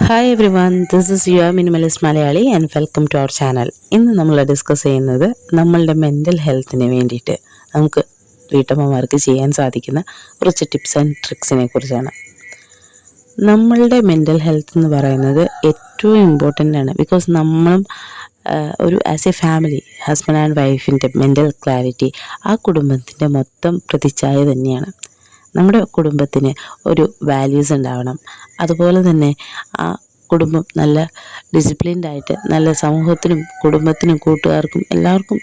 Hi everyone, this is your minimalist Malayali and welcome to our channel. ഇന്ന് നമ്മൾ discuss ചെയ്യുന്നത് നമ്മളുടെ mental ഹെൽത്തിന് വേണ്ടിയിട്ട് നമുക്ക് വീട്ടമ്മമാർക്ക് ചെയ്യാൻ സാധിക്കുന്ന കുറച്ച് ടിപ്സ് ആൻഡ് ട്രിക്സിനെ കുറിച്ചാണ്. നമ്മളുടെ മെൻ്റൽ ഹെൽത്ത് എന്ന് പറയുന്നത് ഏറ്റവും ഇമ്പോർട്ടൻ്റ് ആണ്. ബിക്കോസ് നമ്മളും ഒരു as A family, husband and വൈഫിൻ്റെ മെൻ്റൽ ക്ലാരിറ്റി ആ കുടുംബത്തിൻ്റെ മൊത്തം പ്രതിച്ഛായ തന്നെയാണ്. നമ്മുടെ കുടുംബത്തിന് ഒരു വാല്യൂസ് ഉണ്ടാവണം. അതുപോലെ തന്നെ ആ കുടുംബം നല്ല ഡിസിപ്ലിൻഡ് ആയിട്ട് നല്ല സമൂഹത്തിനും കുടുംബത്തിനും കൂട്ടുകാർക്കും എല്ലാവർക്കും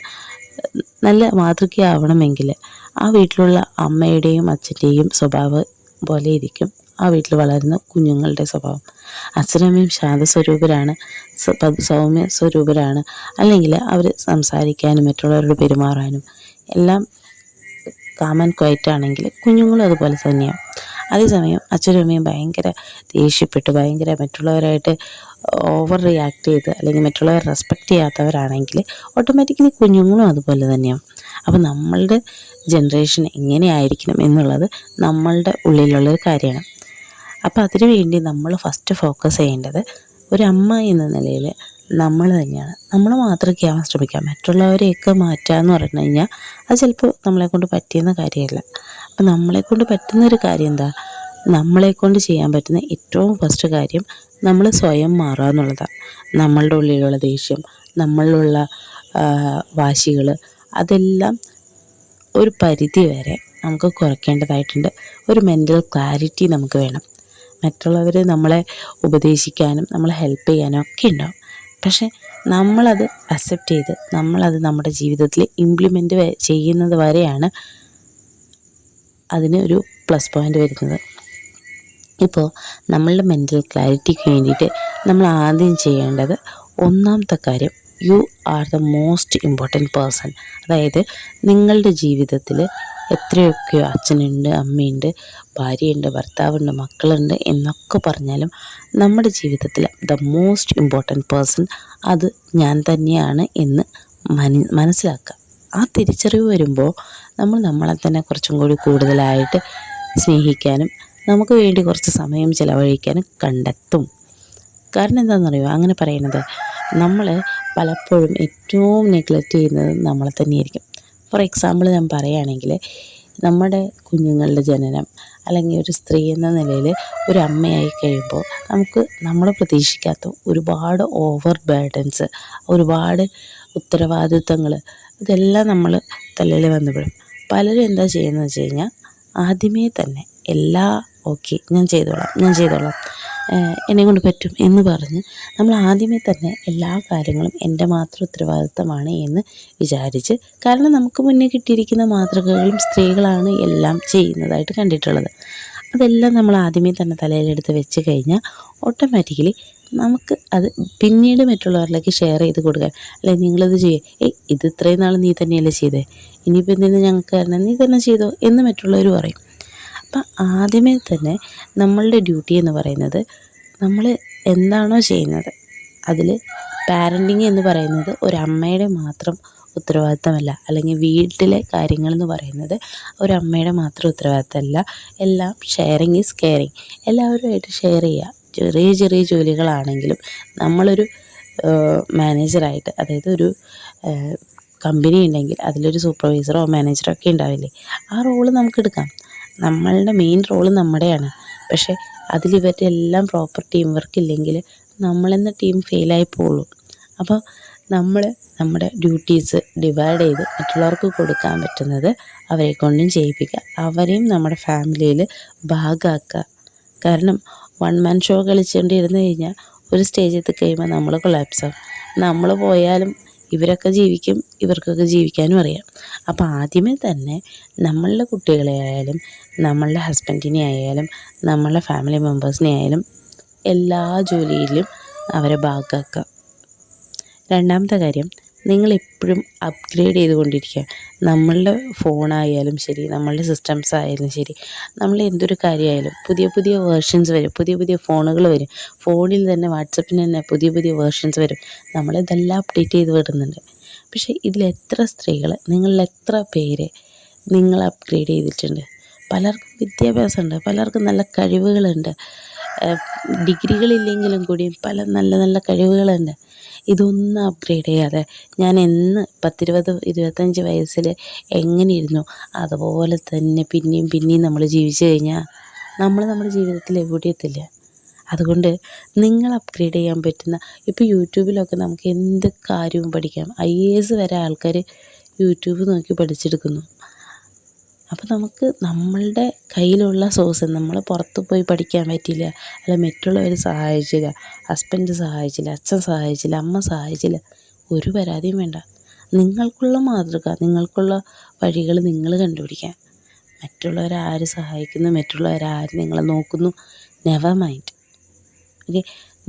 നല്ല മാതൃകയാവണമെങ്കിൽ ആ വീട്ടിലുള്ള അമ്മയുടെയും അച്ഛൻ്റെയും സ്വഭാവം പോലെ ഇരിക്കും ആ വീട്ടിൽ വളരുന്ന കുഞ്ഞുങ്ങളുടെ സ്വഭാവം. അച്ഛനമ്മയും ശാന്തസ്വരൂപരാണ്, സൗമ്യ സ്വരൂപരാണ്, അല്ലെങ്കിൽ അവർ സംസാരിക്കാനും മറ്റുള്ളവരോട് പെരുമാറാനും എല്ലാം കാം ആൻഡ് ക്വയറ്റ് ആണെങ്കിൽ കുഞ്ഞുങ്ങളും അതുപോലെ തന്നെയാണ്. അതേസമയം അച്ഛനും അമ്മയും ഭയങ്കര ദേഷ്യപ്പെട്ട് ഭയങ്കര മറ്റുള്ളവരായിട്ട് ഓവർ റിയാക്ട് ചെയ്ത് അല്ലെങ്കിൽ മറ്റുള്ളവരെ റെസ്പെക്റ്റ് ചെയ്യാത്തവരാണെങ്കിൽ ഓട്ടോമാറ്റിക്കലി കുഞ്ഞുങ്ങളും അതുപോലെ തന്നെയാണ്. അപ്പോൾ നമ്മളുടെ ജനറേഷൻ എങ്ങനെയായിരിക്കണം എന്നുള്ളത് നമ്മളുടെ ഉള്ളിലുള്ളൊരു കാര്യമാണ്. അപ്പോൾ അതിനു വേണ്ടി നമ്മൾ ഫസ്റ്റ് ഫോക്കസ് ചെയ്യേണ്ടത് ഒരു അമ്മ എന്ന നിലയിൽ നമ്മൾ തന്നെയാണ്. നമ്മൾ മാതൃകയാവാൻ ശ്രമിക്കുക. മറ്റുള്ളവരെയൊക്കെ മാറ്റുക എന്ന് പറഞ്ഞു കഴിഞ്ഞാൽ അത് ചിലപ്പോൾ നമ്മളെക്കൊണ്ട് പറ്റിയെന്ന കാര്യമല്ല. അപ്പം നമ്മളെക്കൊണ്ട് പറ്റുന്നൊരു കാര്യം എന്താ, നമ്മളെക്കൊണ്ട് ചെയ്യാൻ പറ്റുന്ന ഏറ്റവും ഫസ്റ്റ് കാര്യം നമ്മൾ സ്വയം മാറുക എന്നുള്ളതാണ്. നമ്മളുടെ ഉള്ളിലുള്ള ദേഷ്യം, നമ്മളിലുള്ള വാശികൾ അതെല്ലാം ഒരു പരിധി വരെ നമുക്ക് കുറയ്ക്കേണ്ടതായിട്ടുണ്ട്. ഒരു മെൻ്റൽ ക്ലാരിറ്റി നമുക്ക് വേണം. മറ്റുള്ളവർ നമ്മളെ ഉപദേശിക്കാനും നമ്മളെ ഹെൽപ്പ് ചെയ്യാനും ഒക്കെ ഉണ്ടാവും. പക്ഷെ നമ്മളത് അക്സെപ്റ്റ് ചെയ്ത് നമ്മളത് നമ്മുടെ ജീവിതത്തിൽ ഇംപ്ലിമെൻ്റ് ചെയ്യുന്നത് വരെയാണ് അതിന് ഒരു പ്ലസ് പോയിൻ്റ് വരുന്നത്. ഇപ്പോൾ നമ്മളുടെ മെൻ്റൽ ക്ലാരിറ്റിക്ക് വേണ്ടിയിട്ട് നമ്മൾ ആദ്യം ചെയ്യേണ്ടത് ഒന്നാമത്തെ കാര്യം, you are the most important person. അതായത് നിങ്ങളുടെ ജീവിതത്തിൽ എത്രയൊക്കെയോ അച്ഛനുണ്ട്, അമ്മയുണ്ട്, ഭാര്യയുണ്ട്, ഭർത്താവുണ്ട്, മക്കളുണ്ട് എന്നൊക്കെ പറഞ്ഞാലും നമ്മുടെ ജീവിതത്തിൽ ദ മോസ്റ്റ് ഇമ്പോർട്ടൻറ്റ് പേഴ്സൺ അത് ഞാൻ തന്നെയാണ് എന്ന് മനസ്സിലാക്കുക. ആ തിരിച്ചറിവ് വരുമ്പോൾ നമ്മൾ നമ്മളെ തന്നെ കുറച്ചും കൂടി കൂടുതലായിട്ട് സ്നേഹിക്കാനും നമുക്ക് വേണ്ടി കുറച്ച് സമയം ചിലവഴിക്കാനും കണ്ടെത്തും. കാരണം എന്താണെന്നറിയുമോ അങ്ങനെ പറയുന്നത്? നമ്മൾ പലപ്പോഴും ഏറ്റവും നെഗ്ലക്റ്റ് ചെയ്യുന്നത് നമ്മളെ തന്നെയായിരിക്കും. ഫോർ എക്സാമ്പിൾ ഞാൻ പറയുകയാണെങ്കിൽ, നമ്മുടെ കുഞ്ഞുങ്ങളുടെ ജനനം അല്ലെങ്കിൽ ഒരു സ്ത്രീ എന്ന നിലയിൽ ഒരു അമ്മയായി കഴിയുമ്പോൾ നമ്മൾ പ്രതീക്ഷിക്കാത്ത ഒരുപാട് ഓവർ ബേർഡൻസ്, ഒരുപാട് ഉത്തരവാദിത്തങ്ങൾ ഇതെല്ലാം നമ്മൾ തലയിൽ വന്നുവിടും. പലരും എന്താ ചെയ്യുന്നത് വെച്ച് കഴിഞ്ഞാൽ ആദ്യമേ തന്നെ ഓക്കെ ഞാൻ ചെയ്തോളാം എന്നെക്കൊണ്ട് പറ്റും എന്ന് പറഞ്ഞ് നമ്മൾ ആദ്യമേ തന്നെ എല്ലാ കാര്യങ്ങളും എൻ്റെ മാത്രം ഉത്തരവാദിത്തമാണ് എന്ന് വിചാരിച്ച്, കാരണം നമുക്ക് മുന്നേ കിട്ടിയിരിക്കുന്ന മാതൃകകളും സ്ത്രീകളാണ് എല്ലാം ചെയ്യുന്നതായിട്ട് കണ്ടിട്ടുള്ളത്. അതെല്ലാം നമ്മൾ ആദ്യമേ തന്നെ തലയിലെടുത്ത് വെച്ച് കഴിഞ്ഞാൽ ഓട്ടോമാറ്റിക്കലി നമുക്ക് അത് പിന്നീട് മറ്റുള്ളവരിലേക്ക് ഷെയർ ചെയ്ത് കൊടുക്കാൻ, അല്ലെങ്കിൽ നിങ്ങളിത് ചെയ്യുക, ഇത് ഇത്രയും നാൾ നീ തന്നെയല്ലേ ചെയ്തേ, ഇനിയിപ്പോൾ എന്തിനാ ഞങ്ങൾക്ക് കാരണം നീ തന്നെ ചെയ്തോ എന്ന് മറ്റുള്ളവർ പറയും. അപ്പം ആദ്യമേ തന്നെ നമ്മളുടെ ഡ്യൂട്ടി എന്ന് പറയുന്നത് നമ്മൾ എന്താണോ ചെയ്യുന്നത് അതിൽ പാരൻറ്റിങ് എന്ന് പറയുന്നത് ഒരമ്മയുടെ മാത്രം ഉത്തരവാദിത്തമല്ല, അല്ലെങ്കിൽ വീട്ടിലെ കാര്യങ്ങളെന്ന് പറയുന്നത് ഒരമ്മയുടെ മാത്രം ഉത്തരവാദിത്തമല്ല. എല്ലാം ഷെയറിങ് ഈസ് കെയറിങ്. എല്ലാവരുമായിട്ട് ഷെയർ ചെയ്യുക. ചെറിയ ചെറിയ ജോലികളാണെങ്കിലും നമ്മളൊരു മാനേജറായിട്ട്, അതായത് ഒരു കമ്പനി ഉണ്ടെങ്കിൽ അതിലൊരു സൂപ്പർവൈസറോ മാനേജറോ ഒക്കെ ഉണ്ടാവില്ലേ, ആ റോള് നമുക്കെടുക്കാം. നമ്മളുടെ മെയിൻ റോള് നമ്മുടെയാണ്. പക്ഷേ അതിലിവരുടെ എല്ലാം പ്രോപ്പർ ടീം വർക്ക് ഇല്ലെങ്കിൽ നമ്മളെന്ന ടീം ഫെയിലായി പോകുള്ളൂ. അപ്പോൾ നമ്മൾ നമ്മുടെ ഡ്യൂട്ടീസ് ഡിവൈഡ് ചെയ്ത് മറ്റുള്ളവർക്ക് കൊടുക്കാൻ പറ്റുന്നത് അവരെ കൊണ്ടും ചെയ്യിപ്പിക്കുക, അവരെയും നമ്മുടെ ഫാമിലിയിൽ ഭാഗമാക്കുക. കാരണം വൺ മാൻ ഷോ കളിച്ചുകൊണ്ടിരുന്ന് കഴിഞ്ഞാൽ ഒരു സ്റ്റേജ് എത്തി കഴിയുമ്പോൾ നമ്മൾ കൊളാപ്സാവും. നമ്മൾ പോയാലും ഇവരൊക്കെ ജീവിക്കും, ഇവർക്കൊക്കെ ജീവിക്കാനും അറിയാം. അപ്പോൾ ആദ്യമേ തന്നെ നമ്മളുടെ കുട്ടികളെ ആയാലും നമ്മളുടെ ഹസ്ബൻഡിനെ ആയാലും നമ്മളുടെ ഫാമിലി മെമ്പേഴ്സിനെ ആയാലും എല്ലാ ജോലിയിലും അവരെ ഭാഗമാക്കുക. രണ്ടാമത്തെ കാര്യം, നിങ്ങളെപ്പോഴും അപ്ഗ്രേഡ് ചെയ്തുകൊണ്ടിരിക്കുക. നമ്മളുടെ ഫോണായാലും ശരി, നമ്മളുടെ സിസ്റ്റംസ് ആയാലും ശരി, നമ്മൾ എന്തൊരു കാര്യമായാലും പുതിയ പുതിയ വേർഷൻസ് വരും, പുതിയ പുതിയ ഫോണുകൾ വരും. ഫോണിൽ തന്നെ വാട്സപ്പിന് തന്നെ പുതിയ പുതിയ വേർഷൻസ് വരും. നമ്മളിതെല്ലാം അപ്ഡേറ്റ് ചെയ്ത് വിടുന്നുണ്ട്. പക്ഷേ ഇതിലെത്ര സ്ത്രീകൾ, നിങ്ങളിലെത്ര പേര് നിങ്ങൾ അപ്ഗ്രേഡ് ചെയ്തിട്ടുണ്ട്? പലർക്കും വിദ്യാഭ്യാസമുണ്ട്, പലർക്കും നല്ല കഴിവുകളുണ്ട്, ഡിഗ്രികളില്ലെങ്കിലും കൂടിയും പല നല്ല നല്ല കഴിവുകളുണ്ട്. ഇതൊന്നും അപ്ഗ്രേഡ് ചെയ്യാതെ ഞാൻ എന്ന് 25 വയസ്സിൽ എങ്ങനെയിരുന്നു അതുപോലെ തന്നെ പിന്നെയും പിന്നെയും നമ്മൾ ജീവിച്ചു കഴിഞ്ഞാൽ നമ്മുടെ ജീവിതത്തിൽ എവിടെയും എത്തില്ല. അതുകൊണ്ട് നിങ്ങൾ അപ്ഗ്രേഡ് ചെയ്യാൻ പറ്റുന്ന ഇപ്പോൾ യൂട്യൂബിലൊക്കെ നമുക്ക് എന്ത് കാര്യവും പഠിക്കാം. IAS വരെ ആൾക്കാർ യൂട്യൂബ് നോക്കി പഠിച്ചെടുക്കുന്നു. അപ്പോൾ നമുക്ക് നമ്മളുടെ കയ്യിലുള്ള സോഴ്സ്, നമ്മൾ പുറത്ത് പോയി പഠിക്കാൻ പറ്റില്ല, അല്ല മറ്റുള്ളവർ സഹായിച്ചില്ല, ഹസ്ബൻഡ് സഹായിച്ചില്ല, അച്ഛൻ സഹായിച്ചില്ല, അമ്മ സഹായിച്ചില്ല, ഒരു പരാതിയും വേണ്ട. നിങ്ങൾക്കുള്ള മാതൃക, നിങ്ങൾക്കുള്ള വഴികൾ നിങ്ങൾ കണ്ടുപിടിക്കാൻ. മറ്റുള്ളവരാര് സഹായിക്കുന്നു, മറ്റുള്ളവരാര് നിങ്ങളെ നോക്കുന്നു, നെവർ മൈൻഡ്. ഓക്കെ,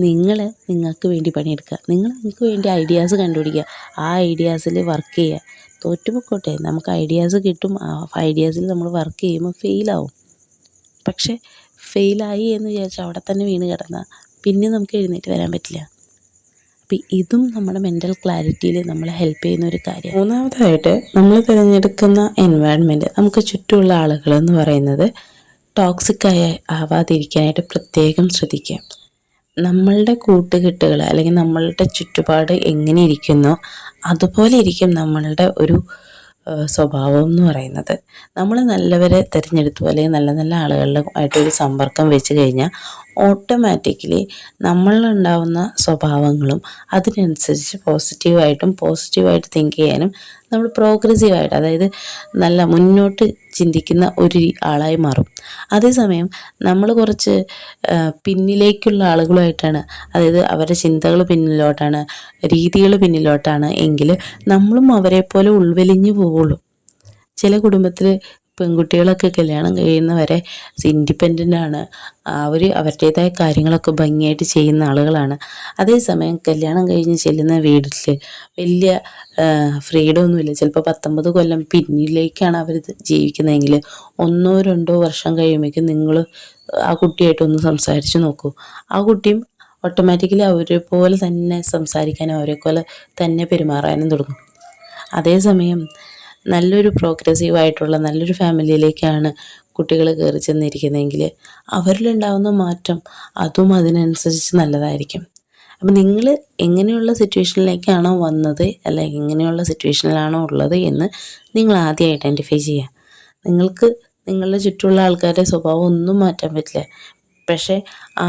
നിങ്ങൾക്ക് വേണ്ടി പണിയെടുക്കുക, നിങ്ങൾക്ക് വേണ്ടി ഐഡിയാസ് കണ്ടുപിടിക്കുക, ആ ഐഡിയാസിൽ വർക്ക് ചെയ്യുക. തോറ്റുപോയിക്കോട്ടെ, നമുക്ക് ഐഡിയാസ് കിട്ടും, ആ ഐഡിയാസിൽ നമ്മൾ വർക്ക് ചെയ്യുമ്പോൾ ഫെയിലാവും. പക്ഷേ ഫെയിലായി എന്ന് വിചാരിച്ചാൽ അവിടെ തന്നെ വീണ് കിടന്നാൽ പിന്നെ നമുക്ക് എഴുന്നേറ്റ് വരാൻ പറ്റില്ല. അപ്പം ഇതും നമ്മുടെ മെൻ്റൽ ക്ലാരിറ്റിയിൽ നമ്മളെ ഹെൽപ്പ് ചെയ്യുന്ന ഒരു കാര്യം. മൂന്നാമതായിട്ട് നമ്മൾ തിരഞ്ഞെടുക്കുന്ന എൻവയൺമെൻറ്റ്, നമുക്ക് ചുറ്റുമുള്ള ആളുകളെന്ന് പറയുന്നത് ടോക്സിക്കായി ആവാതിരിക്കാനായിട്ട് പ്രത്യേകം ശ്രദ്ധിക്കുക. നമ്മളുടെ കൂട്ടുകെട്ടുകൾ അല്ലെങ്കിൽ നമ്മളുടെ ചുറ്റുപാട് എങ്ങനെ ഇരിക്കുന്നോ അതുപോലെ ഇരിക്കും നമ്മളുടെ ഒരു സ്വഭാവം എന്ന് പറയുന്നത്. നമ്മൾ നല്ലവരെ തിരഞ്ഞെടുത്തു അല്ലെങ്കിൽ നല്ല നല്ല ആളുകളുമായിട്ടൊരു സമ്പർക്കം വെച്ച് കഴിഞ്ഞാൽ ഓട്ടോമാറ്റിക്കലി നമ്മളിലുണ്ടാവുന്ന സ്വഭാവങ്ങളും അതിനനുസരിച്ച് പോസിറ്റീവായിട്ട് തിങ്ക് ചെയ്യാനും നമ്മൾ പ്രോഗ്രസീവായിട്ട്, അതായത് നല്ല മുന്നോട്ട് ചിന്തിക്കുന്ന ഒരു ആളായി മാറും. അതേസമയം നമ്മൾ കുറച്ച് പിന്നിലേക്കുള്ള ആളുകളുമായിട്ടാണ്, അതായത് അവരുടെ ചിന്തകൾ പിന്നിലോട്ടാണ്, രീതികൾ പിന്നിലോട്ടാണ് എങ്കിൽ നമ്മളും അവരെ പോലെ ഉൾവലിഞ്ഞു പോവുള്ളൂ. ചില കുടുംബത്തിൽ പെൺകുട്ടികളൊക്കെ കല്യാണം കഴിയുന്നവരെ ഇൻഡിപെൻഡൻ്റ് ആണ്, അവർ അവരുടേതായ കാര്യങ്ങളൊക്കെ ഭംഗിയായിട്ട് ചെയ്യുന്ന ആളുകളാണ്. അതേസമയം കല്യാണം കഴിഞ്ഞ് ചെല്ലുന്ന വീട്ടിൽ വലിയ ഫ്രീഡമൊന്നുമില്ല. ചിലപ്പോൾ 19 കൊല്ലം പിന്നിലേക്കാണ് അവർ ജീവിക്കുന്നതെങ്കിൽ 1-2 വർഷം കഴിയുമ്പോഴേക്കും നിങ്ങൾ ആ കുട്ടിയായിട്ടൊന്ന് സംസാരിച്ച് നോക്കൂ. ആ കുട്ടിയും ഓട്ടോമാറ്റിക്കലി അവരെ പോലെ തന്നെ സംസാരിക്കാനും അവരെ പോലെ തന്നെ പെരുമാറാനും തുടങ്ങും. അതേസമയം നല്ലൊരു പ്രോഗ്രസീവായിട്ടുള്ള നല്ലൊരു ഫാമിലിയിലേക്കാണ് കുട്ടികൾ കയറി ചെന്നിരിക്കുന്നതെങ്കിൽ അവരിലുണ്ടാകുന്ന മാറ്റം അതും അതിനനുസരിച്ച് നല്ലതായിരിക്കും. അപ്പം നിങ്ങൾ എങ്ങനെയുള്ള സിറ്റുവേഷനിലേക്കാണോ വന്നത്, അല്ലെങ്കിൽ എങ്ങനെയുള്ള സിറ്റുവേഷനിലാണോ ഉള്ളത് എന്ന് നിങ്ങൾ ആദ്യം ഐഡൻറ്റിഫൈ ചെയ്യുക. നിങ്ങൾക്ക് നിങ്ങളുടെ ചുറ്റുമുള്ള ആൾക്കാരുടെ സ്വഭാവം ഒന്നും മാറ്റാൻ പറ്റില്ല. പക്ഷേ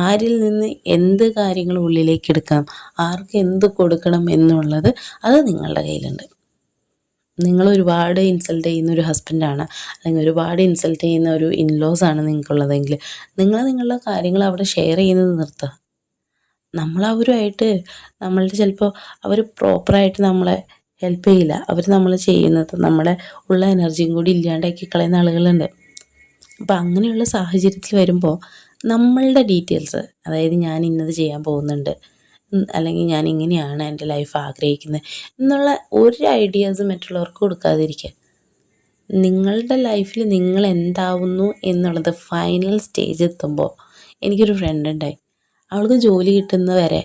ആരിൽ നിന്ന് എന്ത് കാര്യങ്ങൾ ഉള്ളിലേക്ക് എടുക്കാം, ആർക്ക് എന്ത് കൊടുക്കണം എന്നുള്ളത് അത് നിങ്ങളുടെ കയ്യിലുണ്ട്. നിങ്ങൾ ഒരുപാട് ഇൻസൾട്ട് ചെയ്യുന്ന ഒരു ഹസ്ബൻഡാണ്, അല്ലെങ്കിൽ ഒരുപാട് ഇൻസൾട്ട് ചെയ്യുന്ന ഒരു ഇൻലോസാണ് നിങ്ങൾക്കുള്ളതെങ്കിൽ നിങ്ങളുടെ കാര്യങ്ങൾ അവിടെ ഷെയർ ചെയ്യുന്നത് നിർത്തുക. നമ്മളവരുമായിട്ട് നമ്മളുടെ ചിലപ്പോൾ അവർ പ്രോപ്പറായിട്ട് നമ്മളെ ഹെൽപ്പ് ചെയ്യില്ല. അവർ നമ്മൾ ചെയ്യുന്നത് നമ്മളെ ഉള്ള എനർജിയും കൂടി ഇല്ലാണ്ടാക്കി കളയുന്ന ആളുകളുണ്ട്. അപ്പം അങ്ങനെയുള്ള സാഹചര്യത്തിൽ വരുമ്പോൾ നമ്മളുടെ ഡീറ്റെയിൽസ്, അതായത് ഞാൻ ഇന്നത് ചെയ്യാൻ പോകുന്നുണ്ട്, അല്ലെങ്കിൽ ഞാൻ ഇങ്ങനെയാണ് എൻ്റെ ലൈഫ് ആഗ്രഹിക്കുന്നത് എന്നുള്ള ഒരു ഐഡിയാസ് മറ്റുള്ളവർക്ക് കൊടുക്കാതിരിക്കുക. നിങ്ങളുടെ ലൈഫിൽ നിങ്ങൾ എന്താവുന്നു എന്നുള്ളത് ഫൈനൽ സ്റ്റേജ് എത്തുമ്പോൾ, എനിക്കൊരു ഫ്രണ്ട് ഉണ്ടായി, അവൾക്ക് ജോലി കിട്ടുന്നവരെ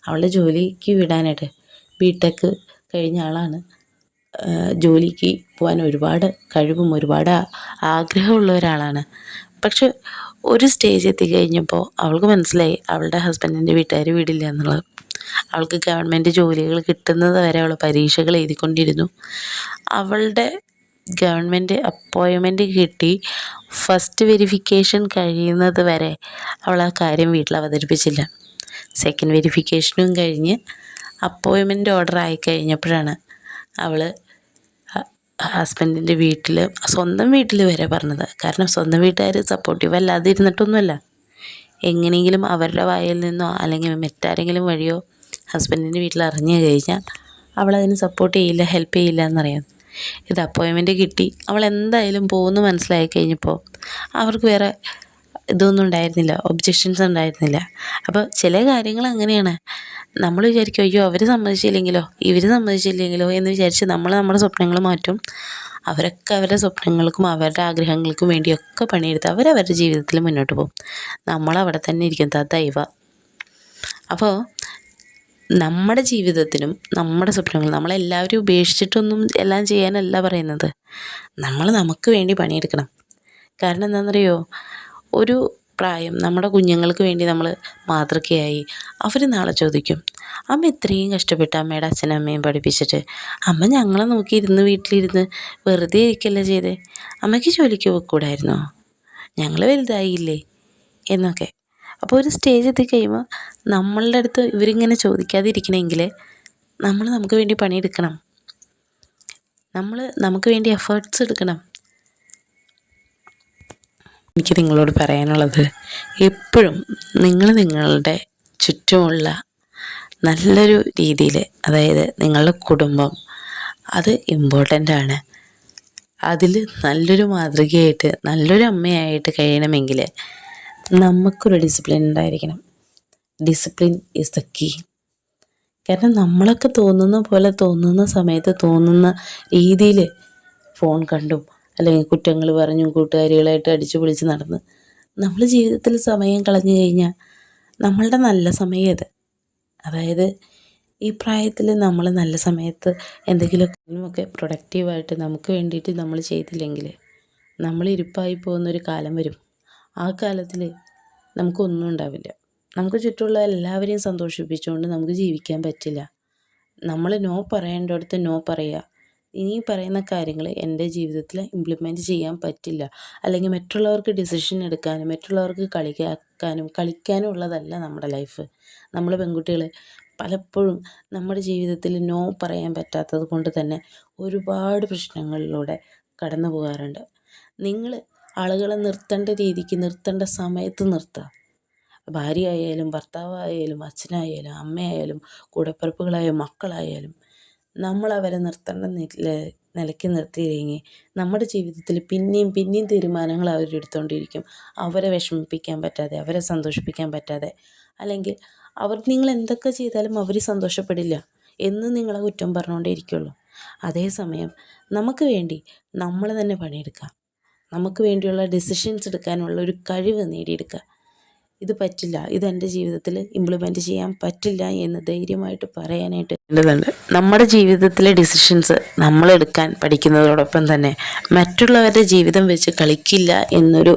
അവളുടെ ജോലിക്ക് വിടാനായിട്ട് ബിടെക് കഴിഞ്ഞ ആളാണ്, ജോലിക്ക് പോകാൻ ഒരുപാട് കഴിവും ഒരുപാട് ആഗ്രഹമുള്ള ഒരാളാണ്. പക്ഷെ ഒരു സ്റ്റേജ് എത്തിക്കഴിഞ്ഞപ്പോൾ അവൾക്ക് മനസ്സിലായി അവളുടെ ഹസ്ബൻഡിൻ്റെ വീട്ടുകാർ വിടില്ല എന്നുള്ളത്. അവൾക്ക് ഗവൺമെൻറ് ജോലികൾ കിട്ടുന്നത് വരെ അവൾ പരീക്ഷകൾ എഴുതിക്കൊണ്ടിരുന്നു. അവളുടെ ഗവൺമെൻറ് അപ്പോയിൻമെൻറ്റ് കിട്ടി ഫസ്റ്റ് വെരിഫിക്കേഷൻ കഴിയുന്നത് വരെ അവൾ ആ കാര്യം വീട്ടിൽ അവതരിപ്പിച്ചില്ല. സെക്കൻഡ് വെരിഫിക്കേഷനും കഴിഞ്ഞ് അപ്പോയിൻമെൻറ്റ് ഓർഡർ ആയി കഴിഞ്ഞപ്പോഴാണ് അവൾ ഹസ്ബൻഡിൻ്റെ വീട്ടിൽ, സ്വന്തം വീട്ടിൽ വരെ പറഞ്ഞത്. കാരണം സ്വന്തം വീട്ടുകാർ സപ്പോർട്ടീവ് അല്ലാതെ ഇരുന്നിട്ടൊന്നുമല്ല, എങ്ങനെയെങ്കിലും അവരുടെ വായിൽ നിന്നോ അല്ലെങ്കിൽ മറ്റാരെങ്കിലും വഴിയോ ഹസ്ബൻഡിൻ്റെ വീട്ടിൽ അറിഞ്ഞു കഴിഞ്ഞാൽ അവളതിന് സപ്പോർട്ട് ചെയ്യില്ല, ഹെൽപ്പ് ചെയ്യില്ല എന്നറിയാം. ഇത് അപ്പോയിൻമെൻറ്റ് കിട്ടി, അവൾ എന്തായാലും പോകുമെന്ന് മനസ്സിലായി കഴിഞ്ഞപ്പോൾ അവർക്ക് വേറെ ഇതൊന്നും ഉണ്ടായിരുന്നില്ല, ഒബ്ജെക്ഷൻസ് ഉണ്ടായിരുന്നില്ല. അപ്പോൾ ചില കാര്യങ്ങൾ അങ്ങനെയാണ്. നമ്മൾ വിചാരിക്കും അയ്യോ അവർ സമ്മതിച്ചില്ലെങ്കിലോ ഇവർ സമ്മതിച്ചില്ലെങ്കിലോ എന്ന് വിചാരിച്ച് നമ്മൾ നമ്മുടെ സ്വപ്നങ്ങൾ മാറ്റും. അവരൊക്കെ അവരുടെ സ്വപ്നങ്ങൾക്കും അവരുടെ ആഗ്രഹങ്ങൾക്കും വേണ്ടിയൊക്കെ പണിയെടുത്ത് അവരവരുടെ ജീവിതത്തിൽ മുന്നോട്ട് പോകും. നമ്മളവിടെ തന്നെ ഇരിക്കും ദൈവ. അപ്പോൾ നമ്മുടെ ജീവിതത്തിനും നമ്മുടെ സ്വപ്നങ്ങളും നമ്മളെല്ലാവരും ഉപേക്ഷിച്ചിട്ടൊന്നും എല്ലാം ചെയ്യാനല്ല പറയുന്നത്. നമ്മൾ നമുക്ക് വേണ്ടി പണിയെടുക്കണം. കാരണം എന്താണെന്നറിയോ, ഒരു പ്രായം നമ്മുടെ കുഞ്ഞുങ്ങൾക്ക് വേണ്ടി നമ്മൾ മാതൃകയായി. അവർ നാളെ ചോദിക്കും, അമ്മ ഇത്രയും കഷ്ടപ്പെട്ട് അമ്മയുടെ അച്ഛനും അമ്മയും പഠിപ്പിച്ചിട്ട് അമ്മ ഞങ്ങളെ നോക്കി വീട്ടിലിരുന്ന് വെറുതെ ഇരിക്കല്ലേ ചെയ്തേ, അമ്മയ്ക്ക് ജോലിക്ക് പോയിക്കൂടായിരുന്നോ, ഞങ്ങൾ വലുതായില്ലേ എന്നൊക്കെ. അപ്പോൾ ഒരു സ്റ്റേജ് എത്തിക്കഴിയുമ്പോൾ നമ്മളുടെ അടുത്ത് ഇവരിങ്ങനെ ചോദിക്കാതിരിക്കണമെങ്കിൽ നമ്മൾ നമുക്ക് വേണ്ടി പണിയെടുക്കണം, നമ്മൾ നമുക്ക് വേണ്ടി എഫേർട്സ് എടുക്കണം. എനിക്ക് നിങ്ങളോട് പറയാനുള്ളത്, എപ്പോഴും നിങ്ങളുടെ ചുറ്റുമുള്ള നല്ലൊരു രീതിയിൽ, അതായത് നിങ്ങളുടെ കുടുംബം അത് ഇമ്പോർട്ടൻ്റ് ആണ്. അതിൽ നല്ലൊരു മാതൃകയായിട്ട് നല്ലൊരു അമ്മയായിട്ട് കഴിയണമെങ്കിൽ നമുക്കൊരു ഡിസിപ്ലിൻ ഉണ്ടായിരിക്കണം. Discipline is the key. കാരണം നമ്മളൊക്കെ തോന്നുന്ന പോലെ തോന്നുന്ന സമയത്ത് തോന്നുന്ന രീതിയിൽ ഫോൺ കണ്ടും അല്ലെങ്കിൽ കുറ്റങ്ങൾ പറഞ്ഞും കൂട്ടുകാരികളായിട്ട് അടിച്ചു പൊളിച്ച് നടന്ന് നമ്മൾ ജീവിതത്തിൽ സമയം കളഞ്ഞു കഴിഞ്ഞാൽ നമ്മളുടെ നല്ല സമയം അത്. അതായത് ഈ പ്രായത്തിൽ നമ്മൾ നല്ല സമയത്ത് എന്തെങ്കിലുമൊക്കെ പ്രൊഡക്റ്റീവായിട്ട് നമുക്ക് വേണ്ടിയിട്ട് നമ്മൾ ചെയ്തില്ലെങ്കിൽ നമ്മൾ ഇരിപ്പായി പോകുന്നൊരു കാലം വരും. ആ കാലത്തിൽ നമുക്കൊന്നും ഉണ്ടാവില്ല. നമുക്ക് ചുറ്റുമുള്ള എല്ലാവരെയും സന്തോഷിപ്പിച്ചുകൊണ്ട് നമുക്ക് ജീവിക്കാൻ പറ്റില്ല. നമ്മൾ നോ പറയേണ്ടടുത്ത് നോ പറയുക. ഇനി പറയുന്ന കാര്യങ്ങൾ എൻ്റെ ജീവിതത്തിൽ ഇംപ്ലിമെൻറ്റ് ചെയ്യാൻ പറ്റില്ല, അല്ലെങ്കിൽ മറ്റുള്ളവർക്ക് ഡിസിഷൻ എടുക്കാനും മറ്റുള്ളവർക്ക് കളിക്കാനും ഉള്ളതല്ല നമ്മുടെ ലൈഫ്. നമ്മൾ പെൺകുട്ടികൾ പലപ്പോഴും നമ്മുടെ ജീവിതത്തിൽ നോ പറയാൻ പറ്റാത്തത് കൊണ്ട് തന്നെ ഒരുപാട് പ്രശ്നങ്ങളിലൂടെ കടന്നു പോകാറുണ്ട്. നിങ്ങൾ ആളുകളെ നിർത്തേണ്ട രീതിക്ക് നിർത്തേണ്ട സമയത്ത് നിർത്തുക. ഭാര്യയായാലും ഭർത്താവായാലും അച്ഛനായാലും അമ്മയായാലും കൂടപ്പിറപ്പുകളായാലും മക്കളായാലും നമ്മൾ അവരെ നിർത്തേണ്ട നിലയ്ക്ക് നിർത്തിയില്ലെങ്കിൽ നമ്മുടെ ജീവിതത്തിൽ പിന്നെയും തീരുമാനങ്ങൾ അവരെടുത്തുകൊണ്ടിരിക്കും. അവരെ വിഷമിപ്പിക്കാൻ പറ്റാതെ, അവരെ സന്തോഷിപ്പിക്കാൻ പറ്റാതെ, അല്ലെങ്കിൽ നിങ്ങൾ എന്തൊക്കെ ചെയ്താലും അവർ സന്തോഷപ്പെടില്ല എന്ന് നിങ്ങളെ കുറ്റം പറഞ്ഞുകൊണ്ടേ ഇരിക്കുള്ളൂ. അതേസമയം നമുക്ക് വേണ്ടി നമ്മൾ തന്നെ പണിയെടുക്കുക, നമുക്ക് വേണ്ടിയുള്ള ഡിസിഷൻസ് എടുക്കാനുള്ള ഒരു കഴിവ് നേടിയെടുക്കുക. ഇത് പറ്റില്ല, ഇതെൻ്റെ ജീവിതത്തിൽ ഇംപ്ലിമെൻറ്റ് ചെയ്യാൻ പറ്റില്ല എന്ന് ധൈര്യമായിട്ട് പറയാനായിട്ട് വേണ്ടതുണ്ട്. നമ്മുടെ ജീവിതത്തിലെ ഡിസിഷൻസ് നമ്മളെടുക്കാൻ പഠിക്കുന്നതോടൊപ്പം തന്നെ മറ്റുള്ളവരുടെ ജീവിതം വെച്ച് കളിക്കില്ല എന്നൊരു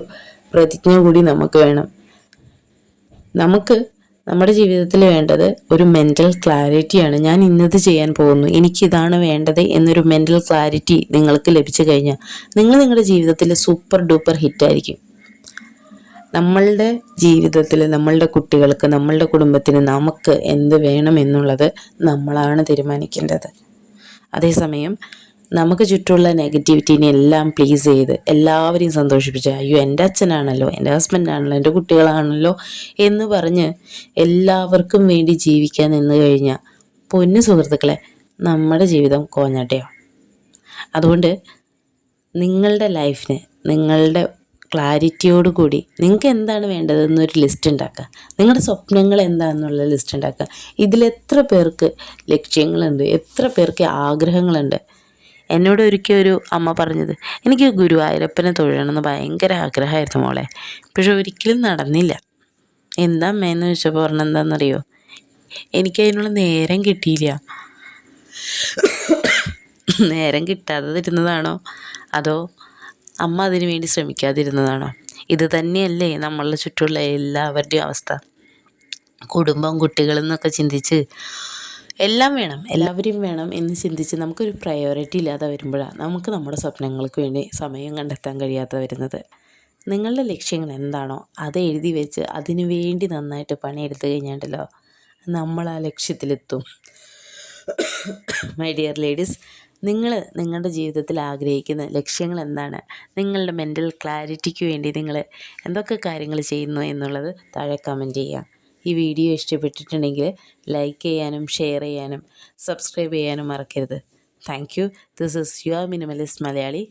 പ്രതിജ്ഞ കൂടി നമുക്ക് വേണം. നമുക്ക് നമ്മുടെ ജീവിതത്തിൽ വേണ്ടത് ഒരു മെൻ്റൽ ക്ലാരിറ്റിയാണ്. ഞാൻ ഇന്നത് ചെയ്യാൻ പോകുന്നു, എനിക്കിതാണ് വേണ്ടത് എന്നൊരു മെൻ്റൽ ക്ലാരിറ്റി നിങ്ങൾക്ക് ലഭിച്ചു കഴിഞ്ഞാൽ നിങ്ങളുടെ ജീവിതത്തിൽ സൂപ്പർ ഡൂപ്പർ ഹിറ്റായിരിക്കും. നമ്മളുടെ ജീവിതത്തിൽ നമ്മളുടെ കുട്ടികൾക്ക്, നമ്മളുടെ കുടുംബത്തിന് നമുക്ക് എന്ത് വേണം എന്നുള്ളത് നമ്മളാണ് തീരുമാനിക്കേണ്ടത്. അതേസമയം നമുക്ക് ചുറ്റുമുള്ള നെഗറ്റിവിറ്റീനെ എല്ലാം പ്ലീസ് ചെയ്ത് എല്ലാവരെയും സന്തോഷിപ്പിച്ച്, അയ്യോ എൻ്റെ അച്ഛനാണല്ലോ, എൻ്റെ ഹസ്ബൻഡാണല്ലോ, എൻ്റെ കുട്ടികളാണല്ലോ എന്ന് പറഞ്ഞ് എല്ലാവർക്കും വേണ്ടി ജീവിക്കാൻ നിന്ന് കഴിഞ്ഞാൽ പൊന്നു സുഹൃത്തുക്കളെ, നമ്മുടെ ജീവിതം കോഞ്ഞാട്ടയോ. അതുകൊണ്ട് നിങ്ങളുടെ ലൈഫിന് നിങ്ങളുടെ ക്ലാരിറ്റിയോടുകൂടി നിങ്ങൾക്ക് എന്താണ് വേണ്ടതെന്നൊരു ലിസ്റ്റ് ഉണ്ടാക്കുക. നിങ്ങളുടെ സ്വപ്നങ്ങൾ എന്താണെന്നുള്ള ലിസ്റ്റ് ഉണ്ടാക്കുക. ഇതിലെത്ര പേർക്ക് ലക്ഷ്യങ്ങളുണ്ട്, എത്ര പേർക്ക് ആഗ്രഹങ്ങളുണ്ട്. എന്നോട് ഒരിക്കൽ ഒരു അമ്മ പറഞ്ഞത്, എനിക്ക് ഗുരുവായൂരപ്പനെ തൊഴണമെന്ന് ഭയങ്കര ആഗ്രഹമായിരുന്നു മോളെ, പക്ഷെ ഒരിക്കലും നടന്നില്ല. എന്താ അമ്മയെന്ന് ചോദിച്ചപ്പോൾ പറഞ്ഞെന്താണെന്നറിയോ, എനിക്കതിനുള്ള നേരം കിട്ടിയില്ല. നേരം കിട്ടാതെ ഇരുന്നതാണോ അതോ അമ്മ അതിനു വേണ്ടി ശ്രമിക്കാതിരുന്നതാണോ? ഇത് തന്നെയല്ലേ നമ്മളുടെ ചുറ്റുമുള്ള എല്ലാവരുടെയും അവസ്ഥ. കുടുംബം, കുട്ടികളെന്നൊക്കെ ചിന്തിച്ച് എല്ലാം വേണം, എല്ലാവരും വേണം എന്ന് ചിന്തിച്ച് നമുക്കൊരു പ്രയോറിറ്റി ഇല്ലാതെ വരുമ്പോഴാണ് നമുക്ക് നമ്മുടെ സ്വപ്നങ്ങൾക്ക് വേണ്ടി സമയം കണ്ടെത്താൻ കഴിയാതെ വരുന്നത്. നിങ്ങളുടെ ലക്ഷ്യങ്ങൾ എന്താണോ അത് എഴുതി വെച്ച് അതിനു വേണ്ടി നന്നായിട്ട് പണിയെടുത്ത് കഴിഞ്ഞാണ്ടല്ലോ നമ്മൾ ആ ലക്ഷ്യത്തിലെത്തും. മൈ ഡിയർ ലേഡീസ്, നിങ്ങളുടെ ജീവിതത്തിൽ ആഗ്രഹിക്കുന്ന ലക്ഷ്യങ്ങൾ എന്താണ്? നിങ്ങളുടെ മെൻ്റൽ ക്ലാരിറ്റിക്ക് വേണ്ടി നിങ്ങൾ എന്തൊക്കെ കാര്യങ്ങൾ ചെയ്യുന്നു എന്നുള്ളത് താഴെ കമൻറ്റ് ചെയ്യുക. ഈ വീഡിയോ ഇഷ്ടപ്പെട്ടിട്ടുണ്ടെങ്കിൽ ലൈക്ക് ചെയ്യാനും ഷെയർ ചെയ്യാനും സബ്സ്ക്രൈബ് ചെയ്യാനും മറക്കരുത്. Thank you. This is your minimalist Malayali.